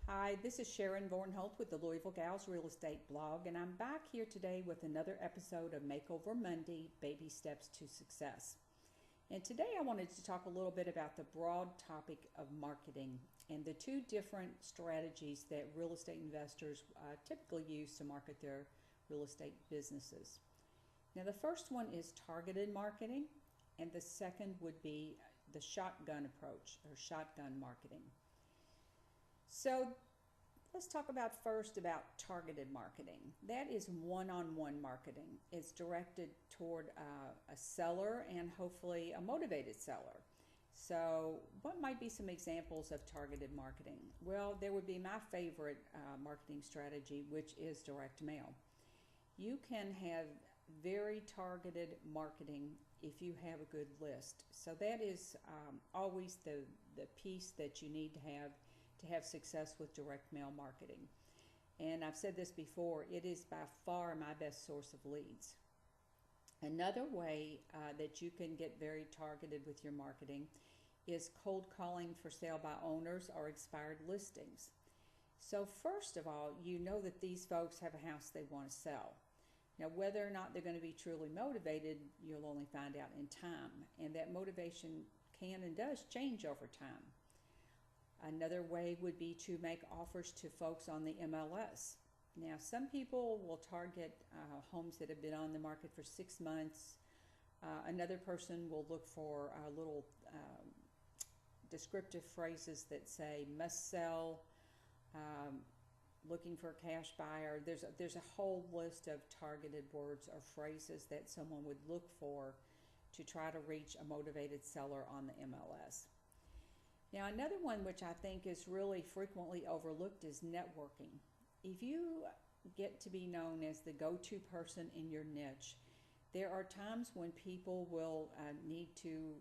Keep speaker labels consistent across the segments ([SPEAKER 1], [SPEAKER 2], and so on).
[SPEAKER 1] Hi, this is Sharon Vornholt with the Louisville Gals Real Estate Blog, and I'm back here today with another episode of Makeover Monday, Baby Steps to Success. And today I wanted to talk a little bit about the broad topic of marketing and the two different strategies that real estate investors typically use to market their real estate businesses. Now, the first one is targeted marketing, and the second would be the shotgun approach or shotgun marketing. So let's talk first about targeted marketing. That is one-on-one marketing. It's directed toward a seller and hopefully a motivated seller. So what might be some examples of targeted marketing? Well, there would be my favorite marketing strategy, which is direct mail. You can have very targeted marketing if you have a good list. So that is always the piece that you need to have success with direct mail marketing. And I've said this before, it is by far my best source of leads. Another way that you can get very targeted with your marketing is cold calling for sale by owners or expired listings. So first of all, you know that these folks have a house they want to sell. Now, whether or not they're going to be truly motivated, you'll only find out in time. And that motivation can and does change over time. Another way would be to make offers to folks on the MLS. Now, some people will target homes that have been on the market for 6 months. Another person will look for little descriptive phrases that say must sell, looking for a cash buyer. There's a whole list of targeted words or phrases that someone would look for to try to reach a motivated seller on the MLS. Now, another one which I think is really frequently overlooked is networking. If you get to be known as the go-to person in your niche, there are times when people will need to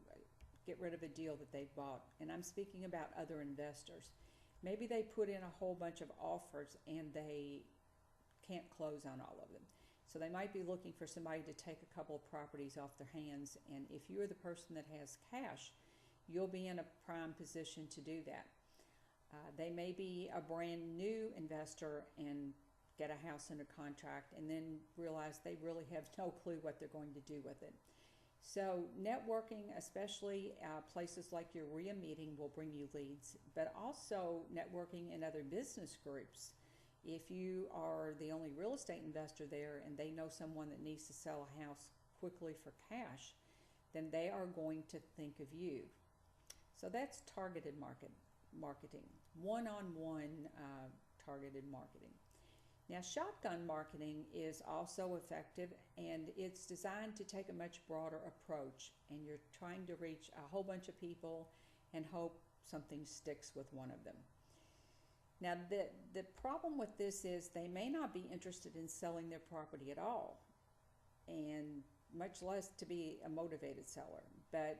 [SPEAKER 1] get rid of a deal that they've bought. And I'm speaking about other investors. Maybe they put in a whole bunch of offers and they can't close on all of them. So they might be looking for somebody to take a couple of properties off their hands. And if you're the person that has cash, you'll be in a prime position to do that. They may be a brand new investor and get a house under contract and then realize they really have no clue what they're going to do with it. So networking, especially places like your RIA meeting, will bring you leads, but also networking in other business groups. If you are the only real estate investor there and they know someone that needs to sell a house quickly for cash, then they are going to think of you. So that's targeted marketing, one-on-one targeted marketing. Now, shotgun marketing is also effective, and it's designed to take a much broader approach, and you're trying to reach a whole bunch of people and hope something sticks with one of them. Now, the problem with this is they may not be interested in selling their property at all, and much less to be a motivated seller. But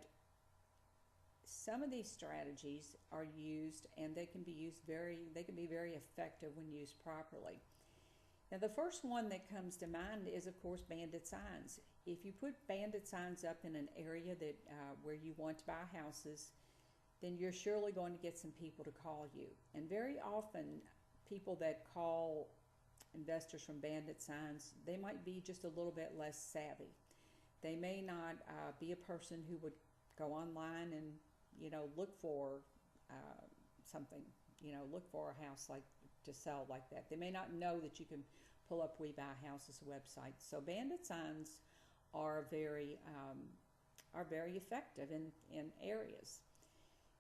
[SPEAKER 1] some of these strategies are used, and they can be very effective when used properly. Now, the first one that comes to mind is, of course, bandit signs. If you put bandit signs up in an area that where you want to buy houses, then you're surely going to get some people to call you. And very often, people that call investors from bandit signs, they might be just a little bit less savvy. They may not be a person who would go online and look for something, look for a house like to sell like that. They may not know that you can pull up We Buy Houses website. So bandit signs are very effective in areas.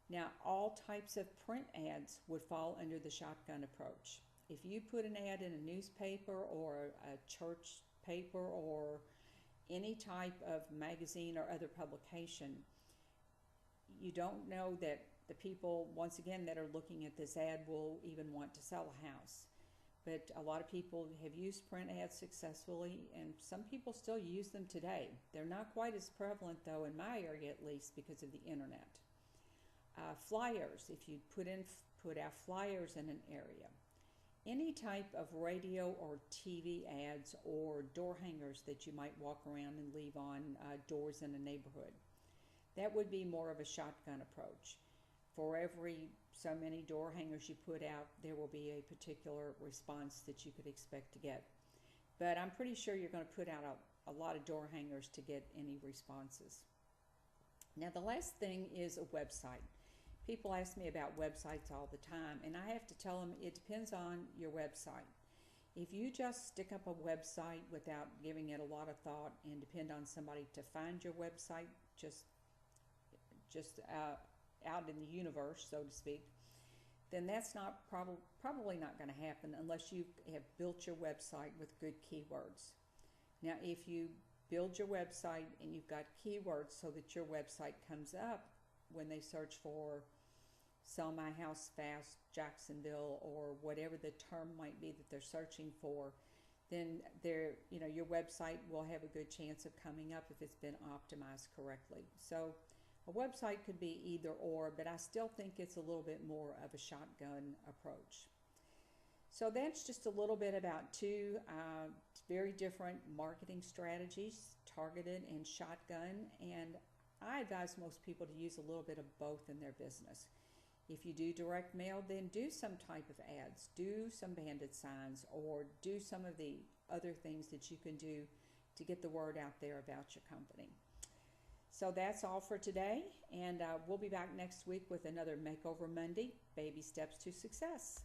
[SPEAKER 1] Now, all types of print ads would fall under the shotgun approach. If you put an ad in a newspaper or a church paper or any type of magazine or other publication, you don't know that the people, once again, that are looking at this ad will even want to sell a house. But a lot of people have used print ads successfully, and some people still use them today. They're not quite as prevalent, though, in my area at least, because of the internet. Flyers, if you put out flyers in an area. Any type of radio or TV ads or door hangers that you might walk around and leave on doors in a neighborhood. That would be more of a shotgun approach. For every so many door hangers you put out, there will be a particular response that you could expect to get. But I'm pretty sure you're going to put out a lot of door hangers to get any responses. Now, the last thing is a website. People ask me about websites all the time, and I have to tell them it depends on your website. If you just stick up a website without giving it a lot of thought and depend on somebody to find your website just out in the universe, so to speak, then that's probably not going to happen unless you have built your website with good keywords. Now, if you build your website and you've got keywords so that your website comes up when they search for Sell My House Fast Jacksonville or whatever the term might be that they're searching for, then your website will have a good chance of coming up if it's been optimized correctly. So a website could be either or, but I still think it's a little bit more of a shotgun approach. So that's just a little bit about two very different marketing strategies, targeted and shotgun, and I advise most people to use a little bit of both in their business. If you do direct mail, then do some type of ads, do some banded signs, or do some of the other things that you can do to get the word out there about your company. So that's all for today, and we'll be back next week with another Makeover Monday, Baby Steps to Success.